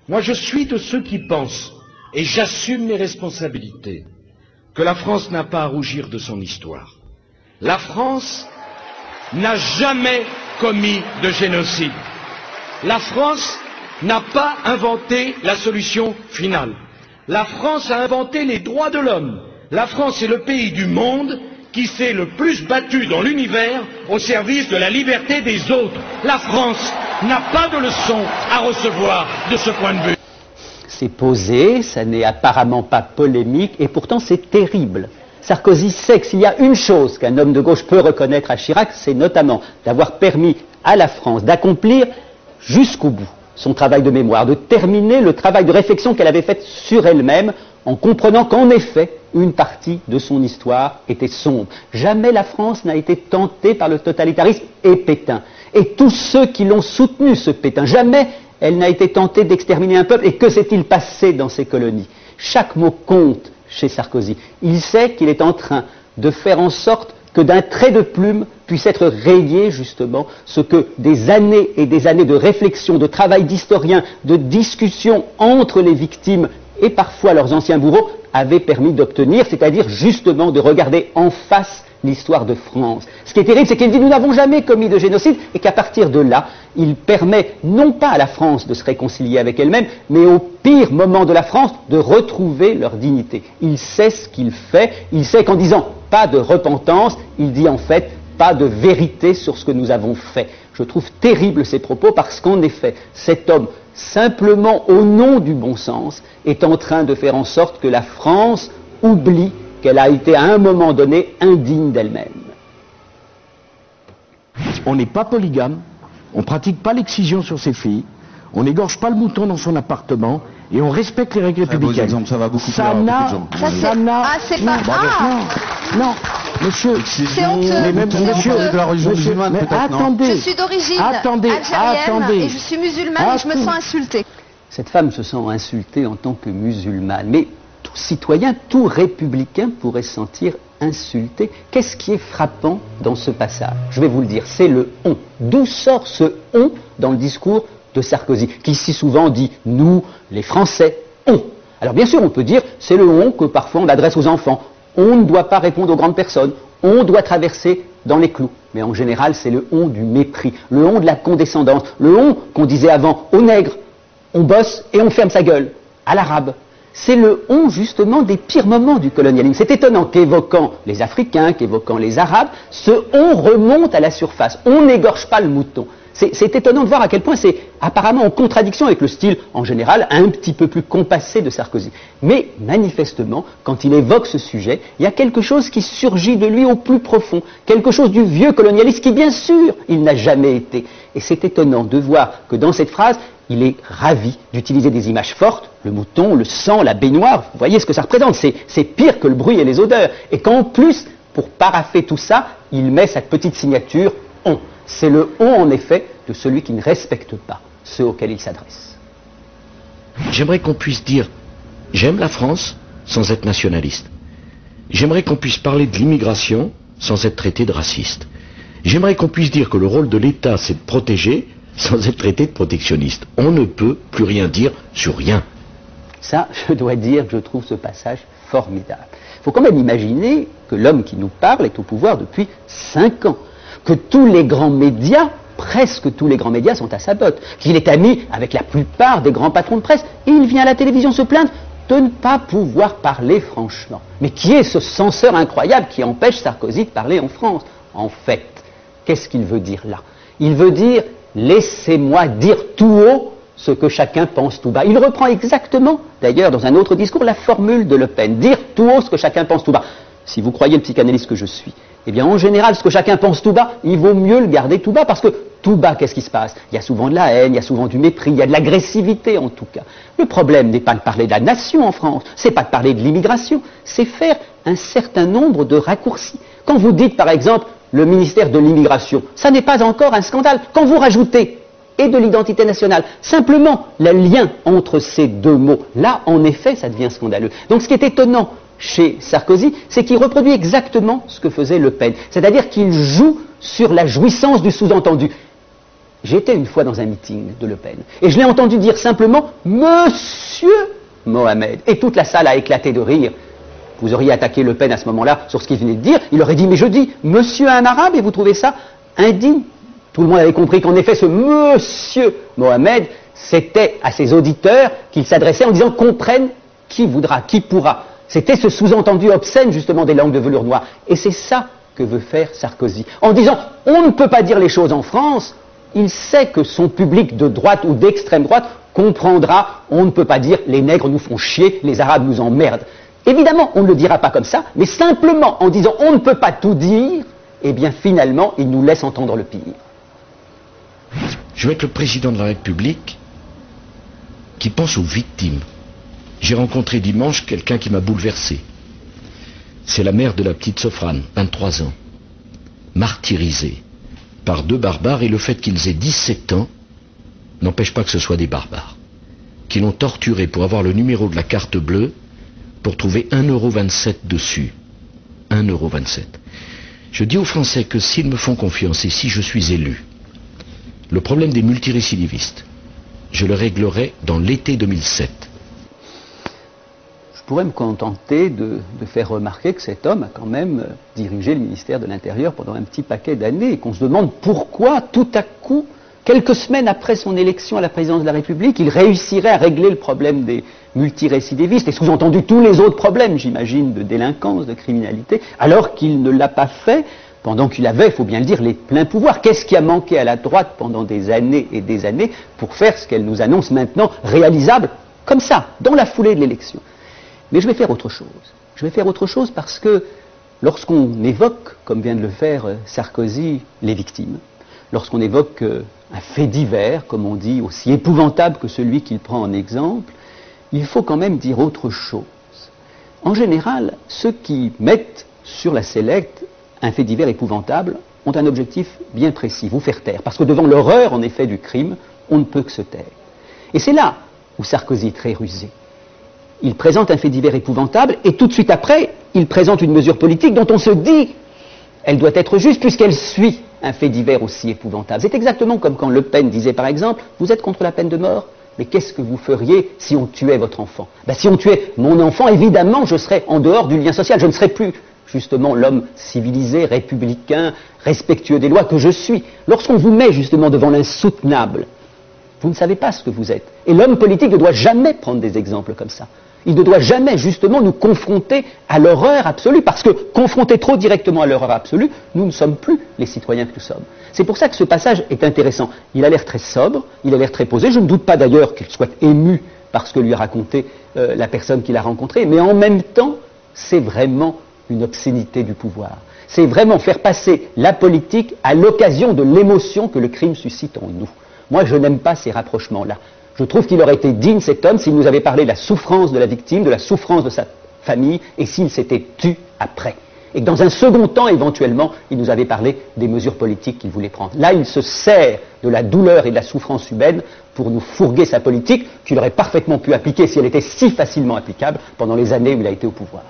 Moi, je suis de ceux qui pensent, et j'assume mes responsabilités, que la France n'a pas à rougir de son histoire. La France n'a jamais commis de génocide. La France n'a pas inventé la solution finale. La France a inventé les droits de l'homme. La France est le pays du monde qui s'est le plus battu dans l'univers au service de la liberté des autres. La France n'a pas de leçon à recevoir de ce point de vue. C'est posé, ça n'est apparemment pas polémique, et pourtant c'est terrible. Sarkozy sait que s'il y a une chose qu'un homme de gauche peut reconnaître à Chirac, c'est notamment d'avoir permis à la France d'accomplir jusqu'au bout son travail de mémoire, de terminer le travail de réflexion qu'elle avait fait sur elle-même, en comprenant qu'en effet, une partie de son histoire était sombre. Jamais la France n'a été tentée par le totalitarisme et Pétain. Et tous ceux qui l'ont soutenu, ce Pétain, jamais elle n'a été tentée d'exterminer un peuple. Et que s'est-il passé dans ces colonies? Chaque mot compte chez Sarkozy. Il sait qu'il est en train de faire en sorte que d'un trait de plume puisse être rayé justement ce que des années et des années de réflexion, de travail d'historien, de discussion entre les victimes et parfois leurs anciens bourreaux avaient permis d'obtenir, c'est-à-dire justement de regarder en face l'histoire de France. Ce qui est terrible, c'est qu'il dit nous n'avons jamais commis de génocide et qu'à partir de là, il permet non pas à la France de se réconcilier avec elle-même, mais au pire moment de la France de retrouver leur dignité. Il sait ce qu'il fait, il sait qu'en disant pas de repentance, il dit en fait pas de vérité sur ce que nous avons fait. Je trouve terrible ces propos parce qu'en effet, cet homme, simplement au nom du bon sens, est en train de faire en sorte que la France oublie qu'elle a été à un moment donné indigne d'elle-même. On n'est pas polygame, on ne pratique pas l'excision sur ses filles, on n'égorge pas le mouton dans son appartement et on respecte les règles républicaines. Exemple, ça va beaucoup ça plus n'a, ça n'a, c'est pas... non, monsieur, c'est honteux. mais même, monsieur, de la religion musulmane, peut-être, attendez, je suis d'origine algérienne et je suis musulmane et je me sens insultée. Cette femme se sent insultée en tant que musulmane, mais tout citoyen, tout républicain pourrait se sentir insulté. Qu'est-ce qui est frappant dans ce passage? Je vais vous le dire, c'est le « on ». D'où sort ce « on » dans le discours de Sarkozy, qui si souvent dit « nous, les Français, on ». Alors bien sûr, on peut dire, c'est le « on » que parfois on adresse aux enfants. On ne doit pas répondre aux grandes personnes, on doit traverser dans les clous. Mais en général, c'est le « on » du mépris, le « on » de la condescendance, le « on » qu'on disait avant aux nègres. On bosse et on ferme sa gueule, à l'arabe. C'est le « on » justement des pires moments du colonialisme. C'est étonnant qu'évoquant les Africains, qu'évoquant les Arabes, ce « on » remonte à la surface. On n'égorge pas le mouton. C'est étonnant de voir à quel point c'est apparemment en contradiction avec le style, en général, un petit peu plus compassé de Sarkozy. Mais manifestement, quand il évoque ce sujet, il y a quelque chose qui surgit de lui au plus profond, quelque chose du vieux colonialisme qui, bien sûr, il n'a jamais été. Et c'est étonnant de voir que dans cette phrase, il est ravi d'utiliser des images fortes, le mouton, le sang, la baignoire, vous voyez ce que ça représente, c'est pire que le bruit et les odeurs. Et qu'en plus, pour parapher tout ça, il met sa petite signature « on ». C'est le « on » en effet de celui qui ne respecte pas ceux auxquels il s'adresse. J'aimerais qu'on puisse dire « j'aime la France » sans être nationaliste. J'aimerais qu'on puisse parler de l'immigration sans être traité de raciste. J'aimerais qu'on puisse dire que le rôle de l'État, c'est de protéger sans être traité de protectionniste. On ne peut plus rien dire sur rien. Ça, je dois dire que je trouve ce passage formidable. Il faut quand même imaginer que l'homme qui nous parle est au pouvoir depuis 5 ans, que tous les grands médias, presque tous les grands médias sont à sa botte, qu'il est ami avec la plupart des grands patrons de presse, et il vient à la télévision se plaindre de ne pas pouvoir parler franchement. Mais qui est ce censeur incroyable qui empêche Sarkozy de parler en France? En fait, qu'est-ce qu'il veut dire là? Il veut dire « laissez-moi dire tout haut ce que chacun pense tout bas ». Il reprend exactement, d'ailleurs dans un autre discours, la formule de Le Pen, dire tout haut ce que chacun pense tout bas. Si vous croyez le psychanalyste que je suis, eh bien en général, ce que chacun pense tout bas, il vaut mieux le garder tout bas, parce que tout bas, qu'est-ce qui se passe? Il y a souvent de la haine, il y a souvent du mépris, il y a de l'agressivité en tout cas. Le problème n'est pas de parler de la nation en France, c'est pas de parler de l'immigration, c'est faire un certain nombre de raccourcis. Quand vous dites par exemple le ministère de l'immigration, ça n'est pas encore un scandale. Quand vous rajoutez et de l'identité nationale, simplement le lien entre ces deux mots, là en effet ça devient scandaleux. Donc ce qui est étonnant chez Sarkozy, c'est qu'il reproduit exactement ce que faisait Le Pen, c'est-à-dire qu'il joue sur la jouissance du sous-entendu. J'étais une fois dans un meeting de Le Pen, et je l'ai entendu dire simplement « Monsieur Mohamed ». Et toute la salle a éclaté de rire. Vous auriez attaqué Le Pen à ce moment-là sur ce qu'il venait de dire. Il aurait dit « Mais je dis Monsieur un arabe et vous trouvez ça indigne ?» Tout le monde avait compris qu'en effet, ce Monsieur Mohamed, c'était à ses auditeurs qu'il s'adressait en disant « Comprenne qui voudra, qui pourra ». C'était ce sous-entendu obscène justement des langues de velours noir. Et c'est ça que veut faire Sarkozy. En disant « On ne peut pas dire les choses en France », il sait que son public de droite ou d'extrême droite comprendra, on ne peut pas dire les nègres nous font chier, les arabes nous emmerdent. Évidemment, on ne le dira pas comme ça, mais simplement en disant on ne peut pas tout dire, eh bien finalement, il nous laisse entendre le pire. Je veux être le président de la République qui pense aux victimes. J'ai rencontré dimanche quelqu'un qui m'a bouleversé. C'est la mère de la petite Sofrane, 23 ans, martyrisée par 2 barbares, et le fait qu'ils aient 17 ans n'empêche pas que ce soit des barbares, qui l'ont torturé pour avoir le numéro de la carte bleue, pour trouver 1,27 € dessus. 1,27 €. Je dis aux Français que s'ils me font confiance et si je suis élu, le problème des multirécidivistes, je le réglerai dans l'été 2007. Je pourrais me contenter de faire remarquer que cet homme a quand même dirigé le ministère de l'Intérieur pendant un petit paquet d'années et qu'on se demande pourquoi tout à coup, quelques semaines après son élection à la présidence de la République, il réussirait à régler le problème des multirécidivistes et sous-entendu tous les autres problèmes, j'imagine, de délinquance, de criminalité, alors qu'il ne l'a pas fait pendant qu'il avait, il faut bien le dire, les pleins pouvoirs. Qu'est-ce qui a manqué à la droite pendant des années et des années pour faire ce qu'elle nous annonce maintenant réalisable, comme ça, dans la foulée de l'élection? Mais je vais faire autre chose. Je vais faire autre chose parce que lorsqu'on évoque, comme vient de le faire Sarkozy, les victimes, lorsqu'on évoque un fait divers, comme on dit, aussi épouvantable que celui qu'il prend en exemple, il faut quand même dire autre chose. En général, ceux qui mettent sur la sellette un fait divers épouvantable ont un objectif bien précis, vous faire taire. Parce que devant l'horreur, en effet, du crime, on ne peut que se taire. Et c'est là où Sarkozy est très rusé. Il présente un fait divers épouvantable et tout de suite après, il présente une mesure politique dont on se dit elle doit être juste puisqu'elle suit un fait divers aussi épouvantable. C'est exactement comme quand Le Pen disait par exemple « Vous êtes contre la peine de mort ? Mais qu'est-ce que vous feriez si on tuait votre enfant ?» Si on tuait mon enfant, évidemment, je serais en dehors du lien social. Je ne serais plus justement l'homme civilisé, républicain, respectueux des lois que je suis. Lorsqu'on vous met justement devant l'insoutenable, vous ne savez pas ce que vous êtes. Et l'homme politique ne doit jamais prendre des exemples comme ça. Il ne doit jamais justement nous confronter à l'horreur absolue, parce que confrontés trop directement à l'horreur absolue, nous ne sommes plus les citoyens que nous sommes. C'est pour ça que ce passage est intéressant. Il a l'air très sobre, il a l'air très posé. Je ne doute pas d'ailleurs qu'il soit ému par ce que lui a raconté la personne qu'il a rencontrée, mais en même temps, c'est vraiment une obscénité du pouvoir. C'est vraiment faire passer la politique à l'occasion de l'émotion que le crime suscite en nous. Moi, je n'aime pas ces rapprochements-là. Je trouve qu'il aurait été digne, cet homme, s'il nous avait parlé de la souffrance de la victime, de la souffrance de sa famille, et s'il s'était tu après. Et que dans un second temps, éventuellement, il nous avait parlé des mesures politiques qu'il voulait prendre. Là, il se sert de la douleur et de la souffrance humaine pour nous fourguer sa politique qu'il aurait parfaitement pu appliquer si elle était si facilement applicable pendant les années où il a été au pouvoir.